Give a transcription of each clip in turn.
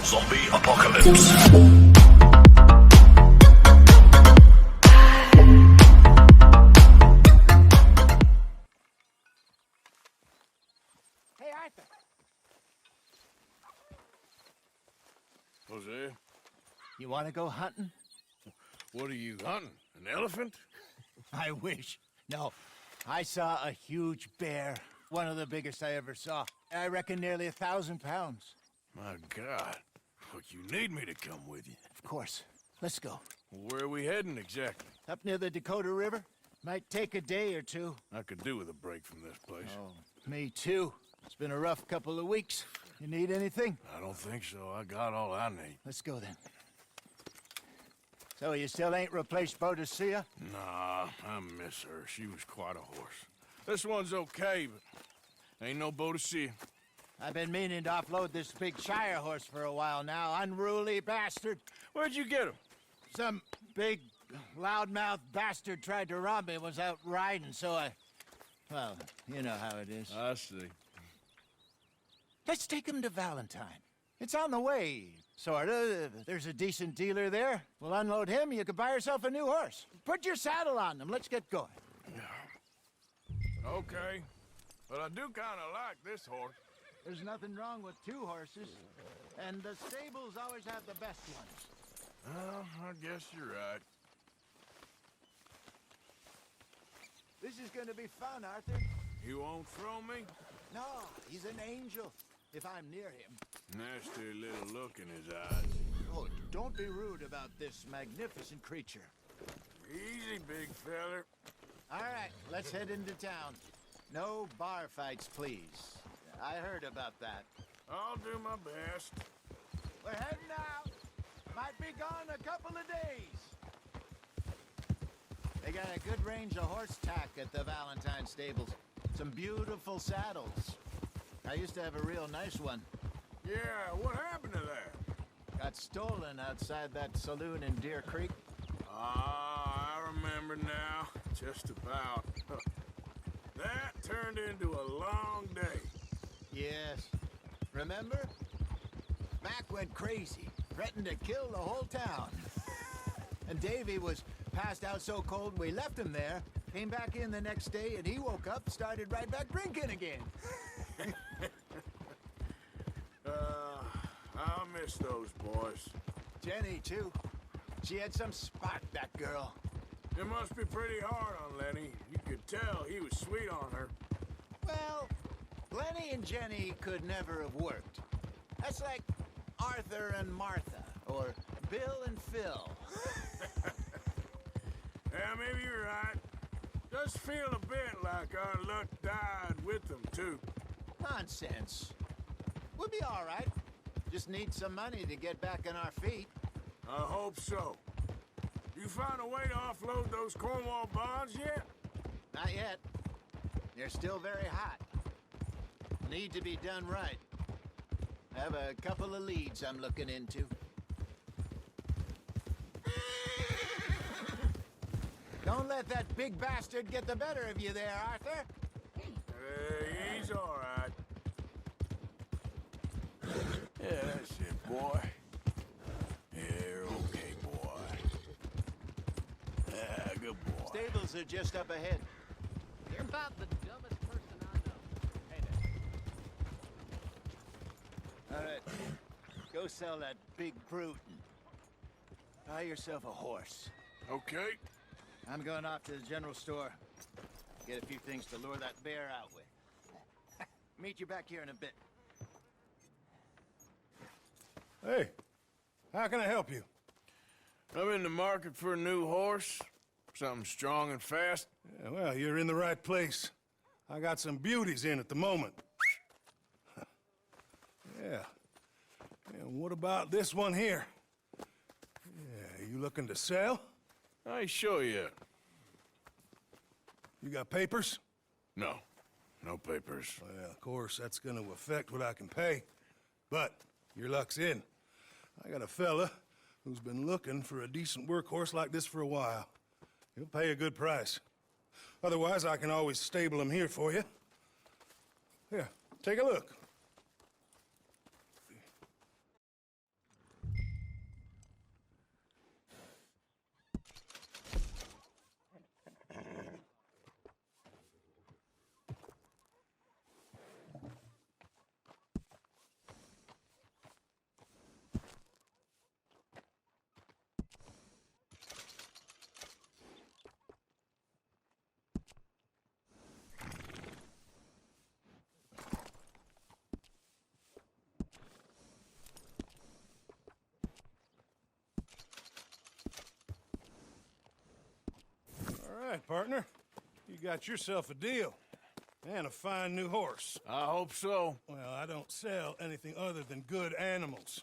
Zombie apocalypse. Hey, Arthur. Jose, You want to go hunting? what are you hunting? An elephant? I wish. No. I saw a huge bear. One of the biggest I ever saw. I reckon nearly 1,000 pounds. My God. Look, you need me to come with you. Of course. Let's go. Where are we heading exactly? Up near the Dakota River. Might take a day or two. I could do with a break from this place. Oh, me too. It's been a rough couple of weeks. You need anything? I don't think so. I got all I need. Let's go then. So you still ain't replaced Boadicea? Nah, I miss her. She was quite a horse. This one's okay, but ain't no Boadicea. I've been meaning to offload this big Shire horse for a while now. Unruly bastard. Where'd you get him? Some big, loudmouth bastard tried to rob me, was out riding, so well, you know how it is. I see. Let's take him to Valentine. It's on the way, sorta. There's a decent dealer there. We'll unload him, you could buy yourself a new horse. Put your saddle on him, let's get going. Okay, but I do kind of like this horse. There's nothing wrong with two horses, and the stables always have the best ones. Well, I guess you're right. This is gonna be fun, Arthur. You won't throw me? No, he's an angel, if I'm near him. Nasty little look in his eyes. Oh, don't be rude about this magnificent creature. Easy, big feller. All right, let's head into town. No bar fights, please. I heard about that. I'll do my best. We're heading out. Might be gone a couple of days. They got a good range of horse tack at the Valentine stables. Some beautiful saddles. I used to have a real nice one. Yeah, what happened to that? Got stolen outside that saloon in Deer Creek. Ah, I remember now. Just about. That turned into a long day. Yes. Remember? Mac went crazy, threatened to kill the whole town. And Davy was passed out so cold we left him there, came back in the next day, and he woke up, started right back drinking again. I'll miss those boys. Jenny, too. She had some spark, that girl. It must be pretty hard on Lenny. You could tell he was sweet on her. Well, Lenny and Jenny could never have worked. That's like Arthur and Martha, or Bill and Phil. Yeah, maybe you're right. Does feel a bit like our luck died with them, too. Nonsense. We'll be all right. Just need some money to get back on our feet. I hope so. You found a way to offload those Cornwall bonds yet? Not yet. They're still very hot. Need to be done right. I have a couple of leads I'm looking into. Don't let that big bastard get the better of you there, Arthur. He's all right. Yeah, that's it, boy. You're okay, boy. Yeah, good boy. Stables are just up ahead. You're about the dumbest person I know. Hey there. All right. Go sell that big brute and buy yourself a horse. Okay. I'm going off to the general store. Get a few things to lure that bear out with. Meet you back here in a bit. Hey, how can I help you? I'm in the market for a new horse. Something strong and fast. Yeah, well, you're in the right place. I got some beauties in at the moment. Yeah. And what about this one here? Yeah, you looking to sell? I ain't sure yet. You got papers? No. No papers. Well, of course, that's gonna affect what I can pay. But your luck's in. I got a fella who's been looking for a decent workhorse like this for a while. He'll pay a good price. Otherwise, I can always stable him here for you. Here, take a look. partner. You got yourself a deal. And a fine new horse. I hope so. Well, I don't sell anything other than good animals.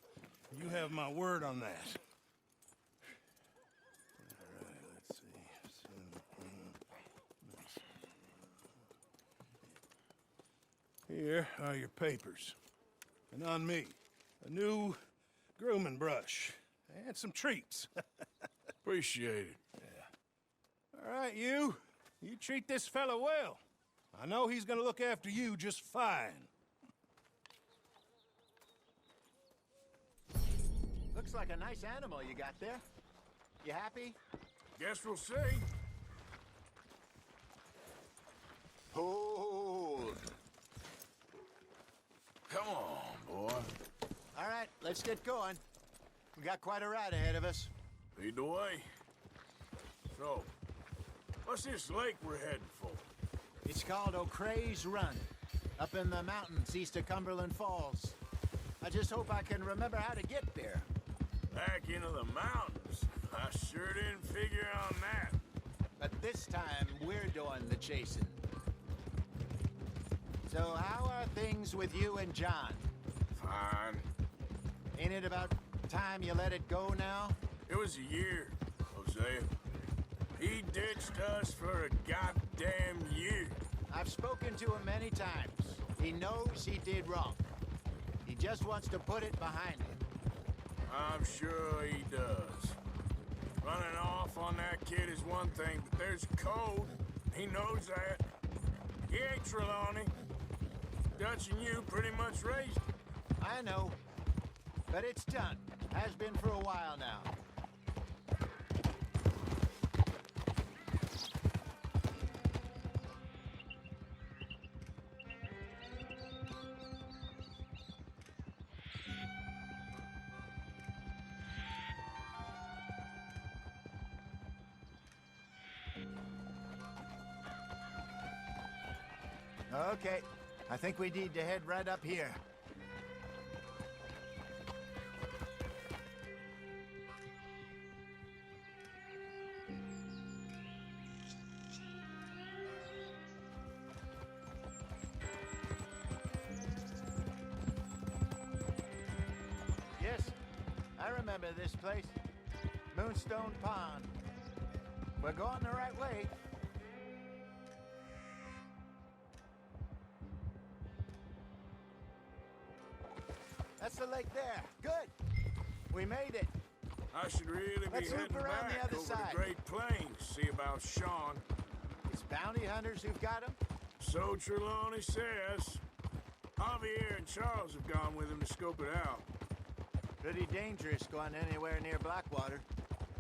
You have my word on that. All right, let's see. Here are your papers. And on me, a new grooming brush. And some treats. Appreciate it. All right, you. You treat this fella well. I know he's gonna look after you just fine. Looks like a nice animal you got there. You happy? Guess we'll see. Hold. Come on, boy. All right, let's get going. We got quite a ride ahead of us. Lead the way. So, what's this lake we're heading for? It's called O'Creagh's Run, up in the mountains east of Cumberland Falls. I just hope I can remember how to get there. Back into the mountains. I sure didn't figure on that. But this time, we're doing the chasing. So how are things with you and John? Fine. Ain't it about time you let it go now? It was a year, Hosea. He ditched us for a goddamn year. I've spoken to him many times. He knows he did wrong. He just wants to put it behind him. I'm sure he does. Running off on that kid is one thing, but there's code. He knows that. He ain't Trelawney. Dutch and you pretty much raised him. I know. But it's done. Has been for a while now. Okay, I think we need to head right up here. Yes, I remember this place. Moonstone Pond. We're going the right way. That's the lake there. Good. We made it. I should really be Let's loop heading around the back other over side. the Great Plains, see about Sean. It's bounty hunters who've got him? So Trelawney says. Javier and Charles have gone with him to scope it out. Pretty dangerous going anywhere near Blackwater.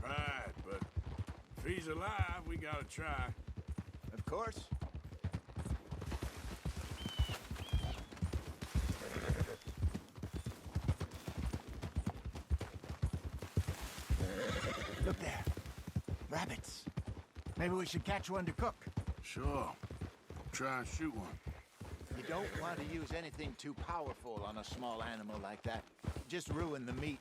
Right, but if he's alive, we gotta try. Of course. Look there. Rabbits. Maybe we should catch one to cook. Sure. Try and shoot one. You don't want to use anything too powerful on a small animal like that. Just ruin the meat.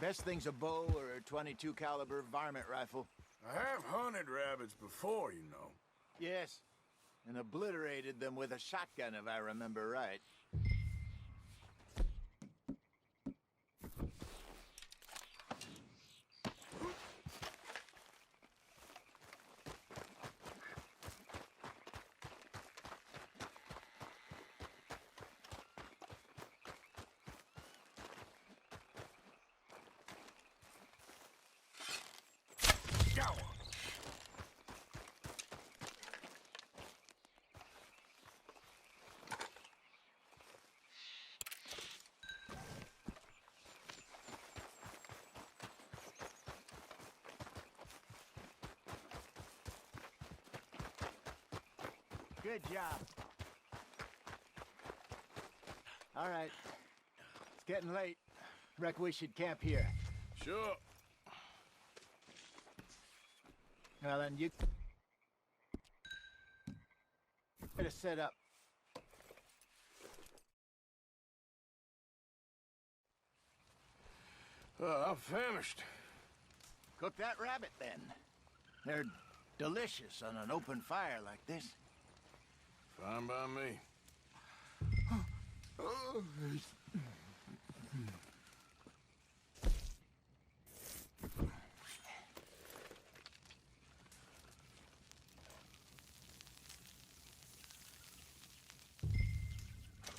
Best thing's a bow or a .22 caliber varmint rifle. I have hunted rabbits before, you know. Yes, and obliterated them with a shotgun if I remember right. Good job. All right. It's getting late. Reckon we should camp here. Sure. Well, then you better set up. I'm famished. Cook that rabbit, then. They're delicious on an open fire like this. Fine by me.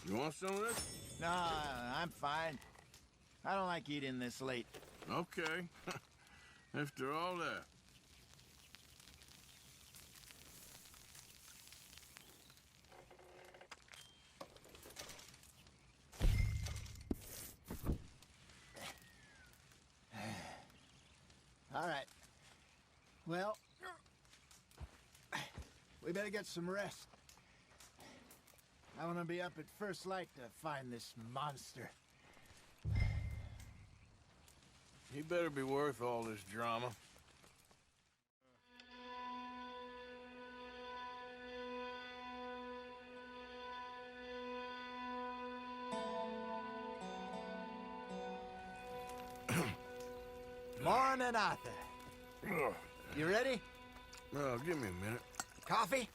You want some of this? No, I'm fine. I don't like eating this late. Okay. After all that. All right. Well, we better get some rest. I want to be up at first light to find this monster. He better be worth all this drama. Morning, Arthur. You ready? Oh, give me a minute. Coffee?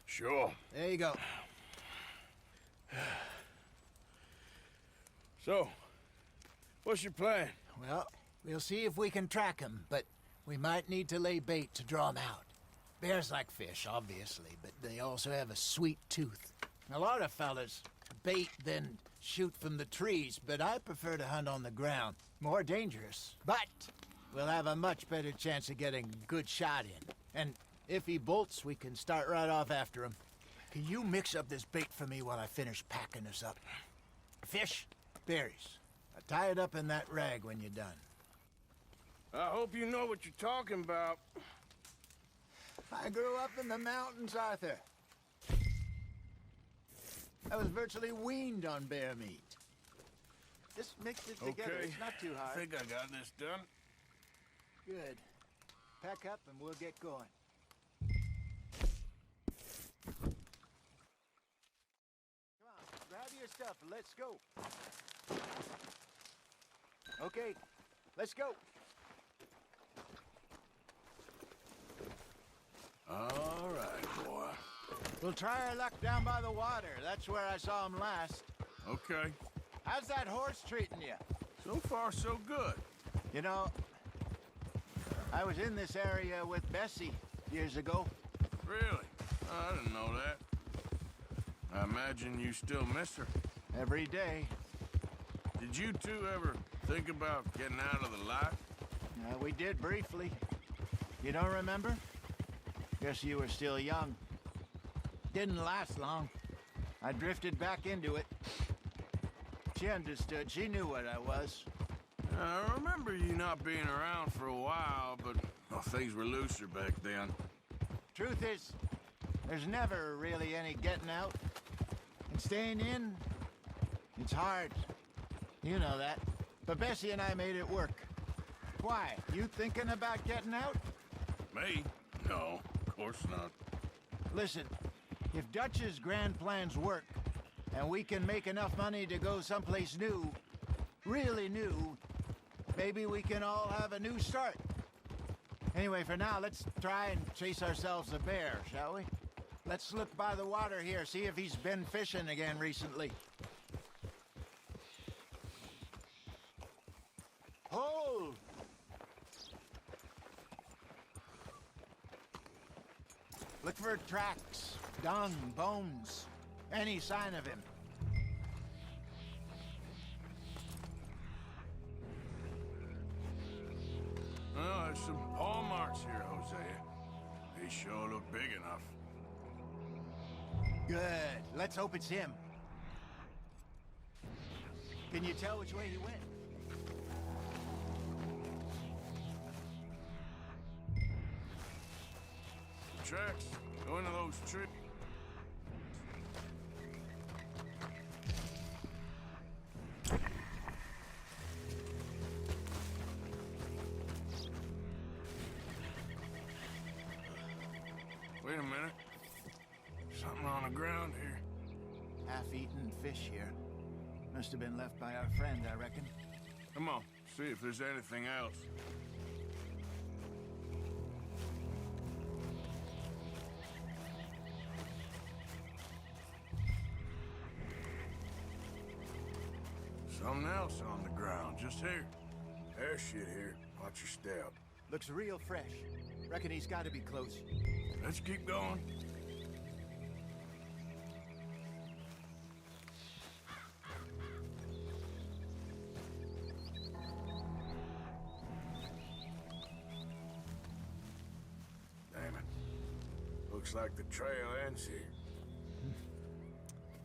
Sure. There you go. So, what's your plan? Well, we'll see if we can track him, but we might need to lay bait to draw him out. Bears like fish, obviously, but they also have a sweet tooth. A lot of fellas bait, then shoot from the trees, but I prefer to hunt on the ground. More dangerous, but we'll have a much better chance of getting a good shot in. And if he bolts, we can start right off after him. Can you mix up this bait for me while I finish packing this up? Fish, berries. Tie it up in that rag when you're done. I hope you know what you're talking about. I grew up in the mountains, Arthur. I was virtually weaned on bear meat. Just mix it together. Okay. It's not too I hard. think I got this done. Good. Pack up and we'll get going. Come on, grab your stuff and let's go. Okay, let's go. All right, boy. We'll try our luck down by the water. That's where I saw him last. Okay. How's that horse treating you? So far, so good. You know, I was in this area with Bessie years ago. Really? Oh, I didn't know that. I imagine you still miss her. Every day. Did you two ever think about getting out of the life? We did briefly. You don't remember? Guess you were still young. Didn't last long. I drifted back into it. She understood. She knew what I was. I remember you not being around for a while, but well, things were looser back then. Truth is, there's never really any getting out. And staying in, it's hard. You know that. But Bessie and I made it work. Why? You thinking about getting out? Me? No, of course not. Listen, if Dutch's grand plans work, and we can make enough money to go someplace new, really new, maybe we can all have a new start. Anyway, for now, let's try and chase ourselves a bear, shall we? Let's look by the water here, see if he's been fishing again recently. Hold! Look for tracks, dung, bones, any sign of him. Well, there's some paw marks here, Hosea. They sure look big enough. Good. Let's hope it's him. Can you tell which way he went? Tracks. Go into those trees. Wait a minute. Something on the ground here. Half-eaten fish here. Must have been left by our friend, I reckon. Come on, see if there's anything else. Something else on the ground, just here. There's shit here. Watch your step. Looks real fresh. Reckon he's got to be close. Let's keep going. Damn it. Looks like the trail ends here.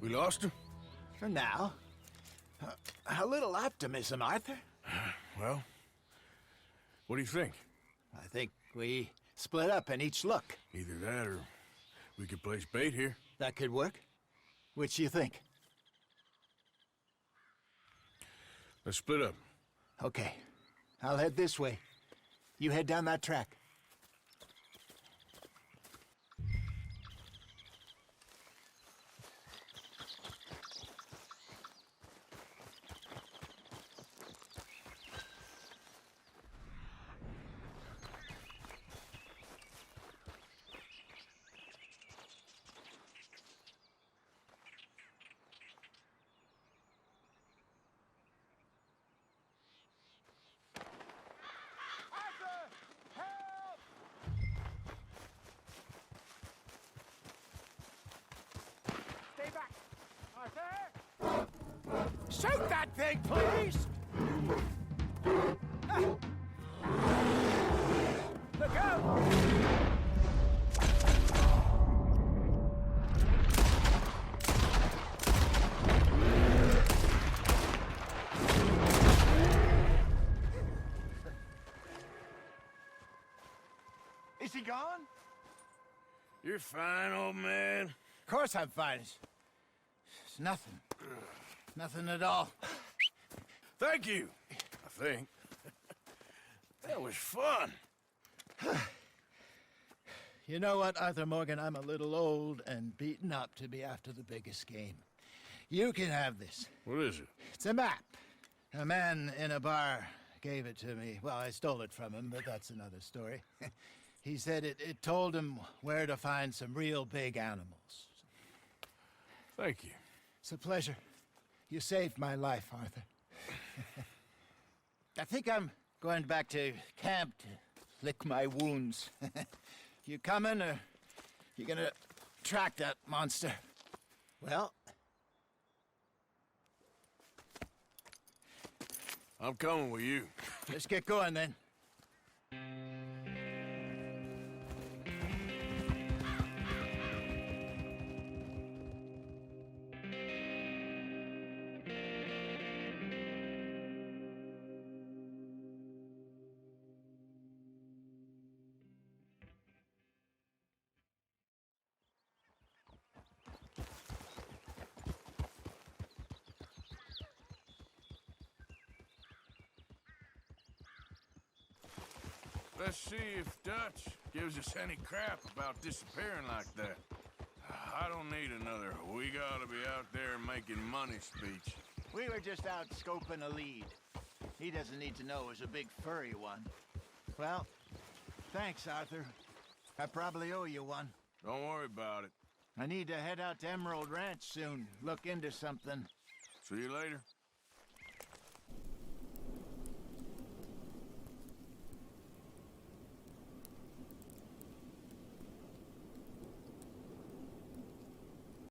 We lost him? For now. A little optimism, Arthur. Well, what do you think? I think we split up and each look. Either that or we could place bait here. That could work. Which you think? Let's split up. Okay. I'll head this way. You head down that track. Shoot that thing, please! Look out! Is he gone? You're fine, old man. Of course I'm fine. It's nothing. Nothing at all. Thank you, I think. That was fun. You know what, Arthur Morgan? I'm a little old and beaten up to be after the biggest game. You can have this. What is it? It's a map. A man in a bar gave it to me. Well, I stole it from him, but that's another story. He said it told him where to find some real big animals. Thank you. It's a pleasure. You saved my life, Arthur. I think I'm going back to camp to lick my wounds. You coming, or you gonna track that monster? Well, I'm coming with you. let's get going then. Let's see if Dutch gives us any crap about disappearing like that. I don't need another "we gotta be out there making money" speech. We were just out scoping a lead. He doesn't need to know it was a big furry one. Well, thanks, Arthur. I probably owe you one. Don't worry about it. I need to head out to Emerald Ranch soon. Look into something. See you later.